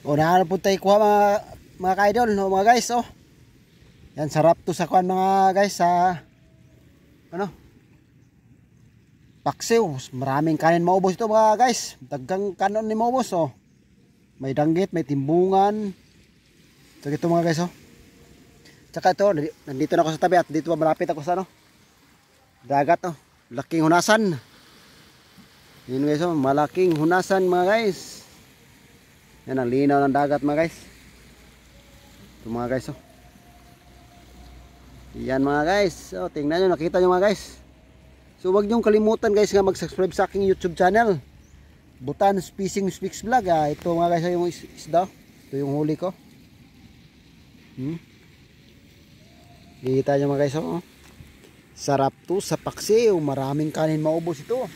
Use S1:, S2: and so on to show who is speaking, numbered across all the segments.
S1: O nahanap po tayo kuha mga ka-idol, no, mga guys, oh. Yan, sarap to sa kuhan mga guys, sa ano, paksiw. Maraming kanin maubos ito mga guys. Daggang kanon ni maubos, oh. May danggit, may timbungan. So ito mga guys, oh. Tsaka ito, nandito na ako sa tabi at dito malapit ako sa ano, dagat, oh. Laking hunasan. Yun guys, oh, malaking hunasan mga guys. Yan ang linaw ng dagat mga guys. Ito mga guys, oh. Yan mga guys, oh, tingnan nyo, nakita nyo mga guys. So wag nyo kalimutan guys nga mag-subscribe sa aking YouTube channel, Butan Fishing Speaks Vlog. Ito mga guys, yung isda. Ito yung huli ko. Kita nyo mga guys, oh. Sarap to sa paksiw. Maraming kanin maubos ito.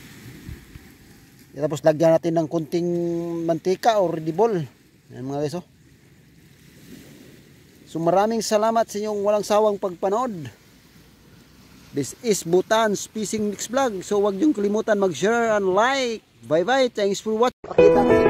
S1: Tapos lagyan natin ng kunting mantika or dibol. Yan mga guys, oh. So maraming salamat sa inyong walang sawang pagpanood. This is Butan's Fishing Mix Vlog. So wag niyong kalimutan mag-share and like. Bye bye. Thanks for watching.